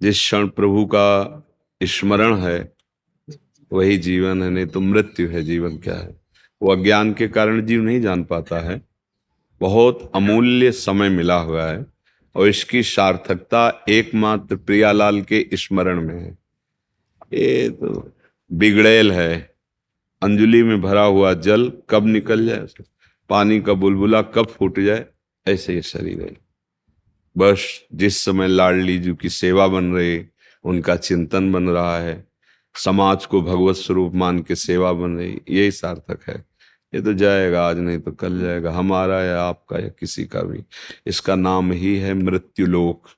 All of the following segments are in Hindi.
जिस क्षण प्रभु का स्मरण है वही जीवन है, नहीं तो मृत्यु है। जीवन क्या है? वो अज्ञान के कारण जीव नहीं जान पाता है। बहुत अमूल्य समय मिला हुआ है और इसकी सार्थकता एकमात्र प्रियालाल के स्मरण में है। ये तो बिगड़ैल है। अंजलि में भरा हुआ जल कब निकल जाए, पानी का बुलबुला कब फूट जाए, ऐसे ये शरीर है। बस जिस समय लाडली जी की सेवा बन रही, उनका चिंतन बन रहा है, समाज को भगवत स्वरूप मान के सेवा बन रही, यही सार्थक है। ये तो जाएगा, आज नहीं तो कल जाएगा, हमारा या आपका या किसी का भी। इसका नाम ही है मृत्युलोक।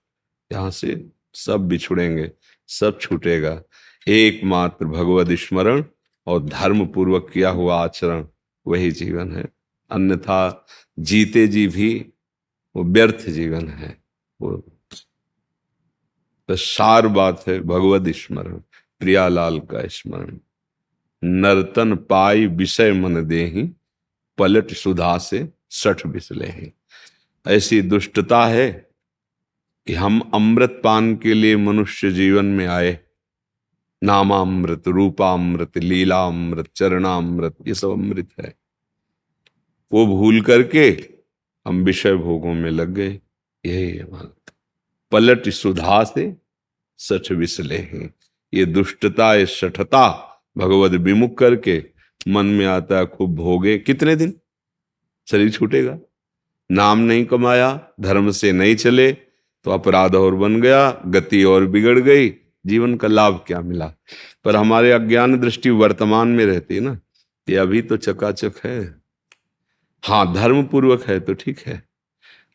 यहाँ से सब बिछुड़ेंगे, सब छूटेगा। एकमात्र भगवत स्मरण और धर्म पूर्वक किया हुआ आचरण वही जीवन है। अन्यथा जीते जी भी वो व्यर्थ जीवन है। वो तो सार बात है भगवत स्मरण, प्रियालाल का स्मरण। नर्तन पाई विषय मन देहि, पलट सुधा से सठ बिसलेहि। ऐसी दुष्टता है कि हम अमृत पान के लिए मनुष्य जीवन में आए। नामामृत, रूपामृत, लीलामृत, चरणामृत, ये सब अमृत है। वो भूल करके हम विषय भोगों में लग गए। यही हमारा पलट सुधा से सठ विसले हैं। ये दुष्टता, ये सठता भगवत विमुख करके मन में आता है खूब भोगे। कितने दिन शरीर छूटेगा? नाम नहीं कमाया, धर्म से नहीं चले तो अपराध और बन गया, गति और बिगड़ गई, जीवन का लाभ क्या मिला? पर हमारे अज्ञान दृष्टि वर्तमान में रहती है ना, ये अभी तो चकाचक है। हाँ, धर्म पूर्वक है तो ठीक है,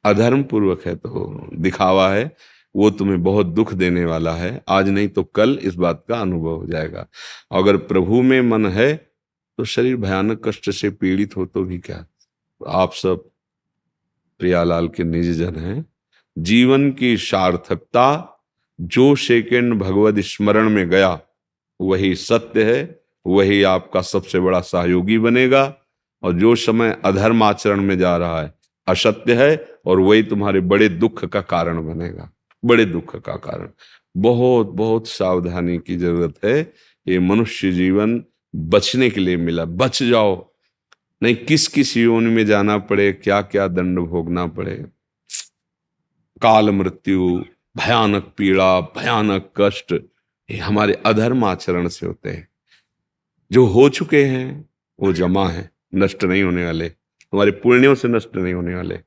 अधर्म पूर्वक है तो दिखावा है। वो तुम्हें बहुत दुख देने वाला है, आज नहीं तो कल इस बात का अनुभव हो जाएगा। अगर प्रभु में मन है तो शरीर भयानक कष्ट से पीड़ित हो तो भी क्या। आप सब प्रियालाल के निज जन हैं। जीवन की सार्थकता, जो सेकंड भगवत स्मरण में गया वही सत्य है, वही आपका सबसे बड़ा सहयोगी बनेगा। और जो समय अधर्म आचरण में जा रहा है असत्य है, और वही तुम्हारे बड़े दुख का कारण बनेगा, बड़े दुख का कारण। बहुत बहुत सावधानी की जरूरत है। ये मनुष्य जीवन बचने के लिए मिला, बच जाओ, नहीं किस किस योनि में जाना पड़े, क्या क्या दंड भोगना पड़े। काल मृत्यु, भयानक पीड़ा, भयानक कष्ट, ये हमारे अधर्म आचरण से होते हैं। जो हो चुके हैं वो जमा है, नष्ट नहीं होने वाले। तुम्हारे पुण्यों से नष्ट नहीं होने वाले,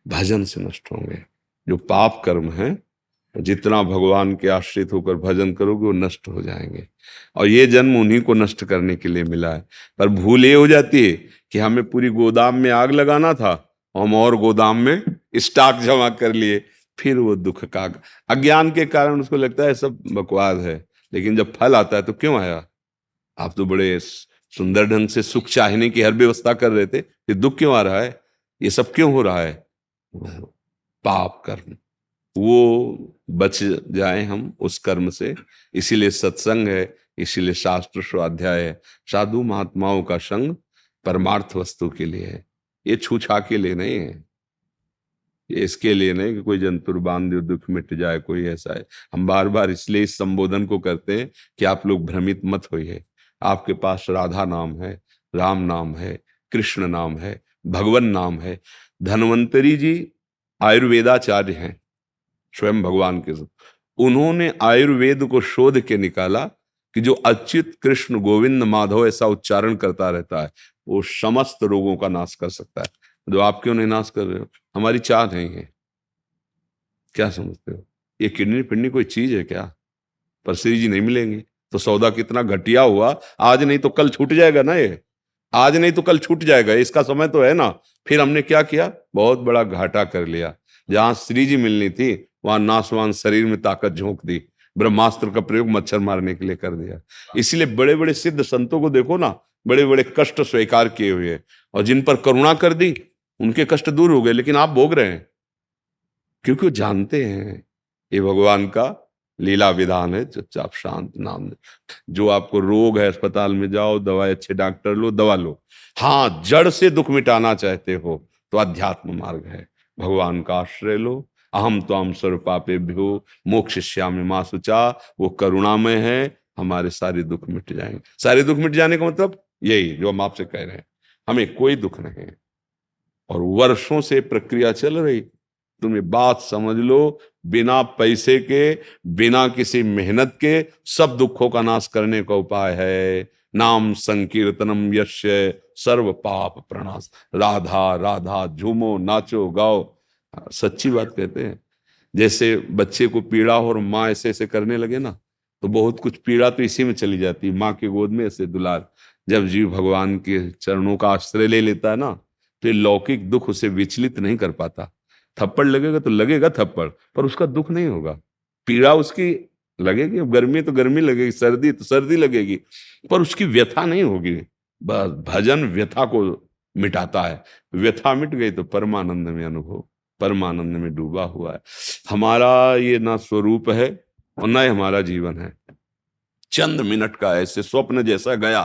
भजन से नष्ट होंगे। जो पाप कर्म है, जितना भगवान के आश्रित होकर भजन करोगे वो नष्ट हो जाएंगे। और ये जन्म उन्हीं को नष्ट करने के लिए मिला है। पर भूल ये हो जाती है कि हमें पूरी गोदाम में आग लगाना था, हम और गोदाम में स्टॉक जमा कर लिए। फिर वो दुख का अज्ञान के कारण उसको लगता है सब बकवास है। लेकिन जब फल आता है तो क्यों आया? आप तो बड़े सुंदर ढंग से सुख चाहने की हर व्यवस्था कर रहे थे, फिर दुख क्यों आ रहा है? ये सब क्यों हो रहा है? पाप कर्म। वो बच जाए हम उस कर्म से। इसीलिए सत्संग है, इसीलिए शास्त्र स्वाध्याय है। साधु महात्माओं का संग परमार्थ वस्तु के लिए है, ये छूछा के लिए नहीं है। ये इसके लिए नहीं कि कोई जंतुर बांध दे दुख मिट जाए, कोई ऐसा है। हम बार बार इसलिए इस संबोधन को करते हैं कि आप लोग भ्रमित मत होइए। आपके पास राधा नाम है, राम नाम है, कृष्ण नाम है, भगवान नाम है। धन्वंतरी जी आयुर्वेदाचार्य हैं, स्वयं भगवान के। उन्होंने आयुर्वेद को शोध के निकाला कि जो अच्युत कृष्ण गोविंद माधव ऐसा उच्चारण करता रहता है वो समस्त रोगों का नाश कर सकता है। जो आप क्यों नहीं नाश कर रहे हो? हमारी चाह नहीं है। क्या समझते हो? ये किडनी पिडनी कोई चीज है क्या? पर श्री जी नहीं मिलेंगे तो सौदा कितना घटिया हुआ। आज नहीं तो कल छूट जाएगा ना, ये आज नहीं तो कल छूट जाएगा, इसका समय तो है ना। फिर हमने क्या किया? बहुत बड़ा घाटा कर लिया। जहां श्री जी मिलनी थी वहां नासवान शरीर में ताकत झोंक दी, ब्रह्मास्त्र का प्रयोग मच्छर मारने के लिए कर दिया। इसलिए बड़े बड़े सिद्ध संतों को देखो ना, बड़े बड़े कष्ट स्वीकार किए हुए, और जिन पर करुणा कर दी उनके कष्ट दूर हो गए। लेकिन आप भोग रहे हैं क्योंकि वो जानते हैं ये भगवान का लीला विधान है। चुपचाप शांत नाम दे। जो आपको रोग है, अस्पताल में जाओ, दवाई अच्छे डॉक्टर लो, दवा लो। हाँ, जड़ से दुख मिटाना चाहते हो तो अध्यात्म मार्ग है, भगवान का आश्रय लो, अहम त्वाम सर्व पापेभ्यो मोक्षयिष्यामि मा शुचा। वो करुणामय है, हमारे सारे दुख मिट जाएंगे। सारे दुख मिट जाने का मतलब यही जो हम आपसे कह रहे हैं, हमें कोई दुख नहीं है। और वर्षों से प्रक्रिया चल रही, तुम ये बात समझ लो, बिना पैसे के, बिना किसी मेहनत के सब दुखों का नाश करने का उपाय है नाम संकीर्तनम यस्य सर्व पाप प्रणाश। राधा राधा झूमो नाचो गाओ। सच्ची बात कहते हैं। जैसे बच्चे को पीड़ा हो और माँ ऐसे ऐसे करने लगे ना, तो बहुत कुछ पीड़ा तो इसी में चली जाती है। माँ की गोद में ऐसे दुलार, जब जीव भगवान के चरणों का आश्रय ले लेता है ना, तो ये लौकिक दुख उसे विचलित नहीं कर पाता। थप्पड़ लगेगा तो लगेगा थप्पड़, पर उसका दुख नहीं होगा। पीड़ा उसकी लगेगी, गर्मी तो गर्मी लगेगी, सर्दी तो सर्दी लगेगी, पर उसकी व्यथा नहीं होगी। बस भजन व्यथा को मिटाता है। व्यथा मिट गई तो परमानंद में अनुभव, परमानंद में डूबा हुआ है। हमारा ये ना स्वरूप है और ना ही हमारा जीवन है। चंद मिनट का ऐसे स्वप्न जैसा गया।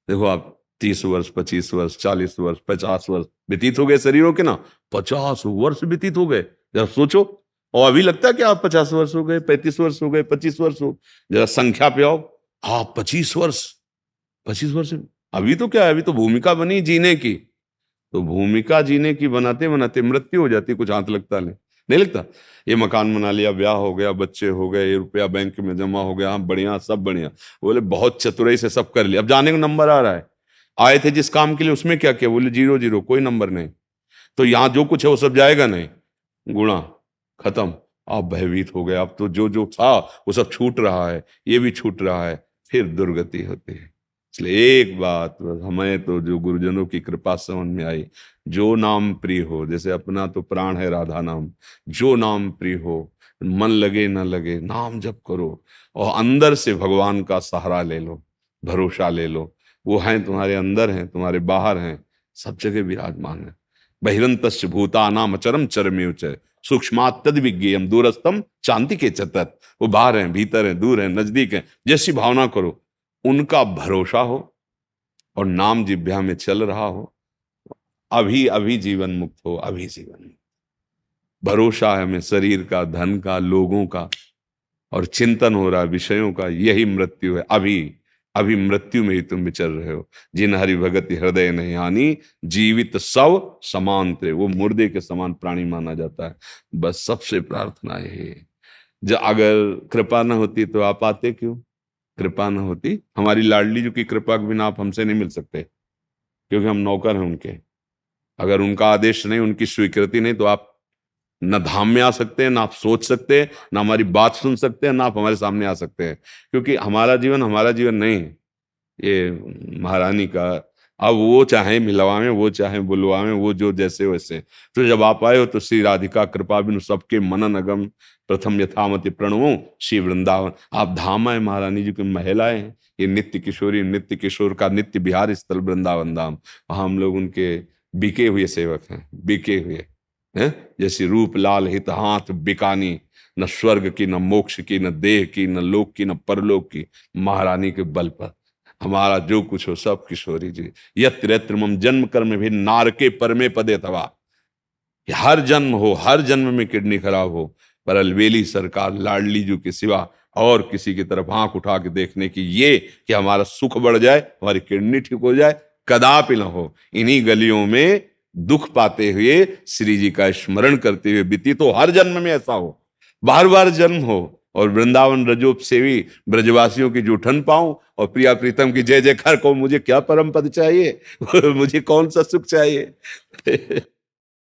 देखो आप 30 वर्ष, 25 वर्ष, 40 वर्ष, 50 वर्ष व्यतीत हो गए शरीरों के ना। 50 वर्ष व्यतीत हो गए, जरा सोचो। और अभी लगता है कि आप 50 वर्ष हो गए, 35 वर्ष हो गए, 25 वर्ष हो। जरा संख्या पे आओ, आप 25 वर्ष, 25 वर्ष। अभी तो क्या है, अभी तो भूमिका बनी जीने की। तो भूमिका जीने की बनाते बनाते मृत्यु हो जाती, कुछ हाथ लगता नहीं लगता। ये मकान बना लिया, ब्याह हो गया, बच्चे हो गए, ये रुपया बैंक में जमा हो गया, हाँ बढ़िया, सब बढ़िया। बोले बहुत चतुराई से सब कर लिया, अब जाने का नंबर आ रहा है। आए थे जिस काम के लिए उसमें क्या किया? बोले 0 0, कोई नंबर नहीं। तो यहाँ जो कुछ है वो सब जाएगा नहीं, गुणा खत्म। आप भयभीत हो गए, अब तो जो जो था वो सब छूट रहा है, ये भी छूट रहा है, फिर दुर्गति होती है। इसलिए एक बात बस, हमें तो जो गुरुजनों की कृपा समझ में आई, जो नाम प्रिय हो, जैसे अपना तो प्राण है राधा नाम, जो नाम प्रिय हो, मन लगे न लगे नाम जप करो, और अंदर से भगवान का सहारा ले लो, भरोसा ले लो। वो हैं तुम्हारे अंदर, हैं तुम्हारे बाहर, हैं सब जगह विराजमान है। बहिरंतश्च भूतानाम अचरम चरमेव च सूक्ष्मात् तद विज्ञेयम दूरस्थम चांति के चतत। वो बाहर हैं, भीतर हैं, दूर हैं, नजदीक हैं, जैसी भावना करो, उनका भरोसा हो और नाम जिह्वा में चल रहा हो, अभी अभी जीवन मुक्त हो, अभी जीवन मुक्त। भरोसा है हमें शरीर का, धन का, लोगों का, और चिंतन हो रहा है विषयों का, यही मृत्यु है। अभी अभी मृत्यु में ही तुम विचर रहे हो। जिन हरि भगति हृदय नहीं हानि, जीवित सब समान थे। वो मुर्दे के समान प्राणी माना जाता है। बस सबसे प्रार्थना यही है, जो अगर कृपा न होती तो आप आते क्यों? कृपा न होती, हमारी लाडली जी की कृपा के बिना आप हमसे नहीं मिल सकते, क्योंकि हम नौकर हैं उनके। अगर उनका आदेश नहीं, उनकी स्वीकृति नहीं, तो आप न धाम में आ सकते हैं, ना आप सोच सकते हैं, ना हमारी बात सुन सकते हैं, ना आप हमारे सामने आ सकते हैं। क्योंकि हमारा जीवन नहीं है, ये महारानी का। अब वो चाहे मिलवाएं, वो चाहे बुलवाएं, वो जो जैसे वैसे। तो जब आप आए हो तो श्री राधिका कृपा बिनु सबके मनन अगम, प्रथम यथामति प्रणवो श्री वृंदावन। आप धाम आए, महारानी जी की महिलाएं हैं। ये नित्य किशोरी, नित्य किशोर का नित्य बिहार स्थल वृंदावन धाम। हम लोग उनके बिके हुए सेवक हैं, बिके हुए हैं। जैसे रूप लाल हित हाथ बिकानी, न स्वर्ग की, न मोक्ष की, न देह की, न लोक की, न परलोक की, महारानी के बल पर हमारा जो कुछ हो सब किशोरी जी। यत्र यत्र मम जन्म कर्म भी नारके परमे पदे तवा। हर जन्म हो, हर जन्म में किडनी खराब हो, पर अलवेली सरकार लाडली जी के सिवा और किसी की तरफ आंख उठा के देखने की, ये कि हमारा सुख बढ़ जाए, हमारी किडनी ठीक हो जाए, कदापि न हो। इन्हीं गलियों में दुख पाते हुए श्री जी का स्मरण करते हुए बीती, तो हर जन्म में ऐसा हो, बार बार जन्म हो, और वृंदावन रजोप सेवी ब्रजवासियों की जूठन पाऊं, और प्रिया प्रीतम की जय जयकार को। मुझे क्या परम पद चाहिए मुझे कौन सा सुख चाहिए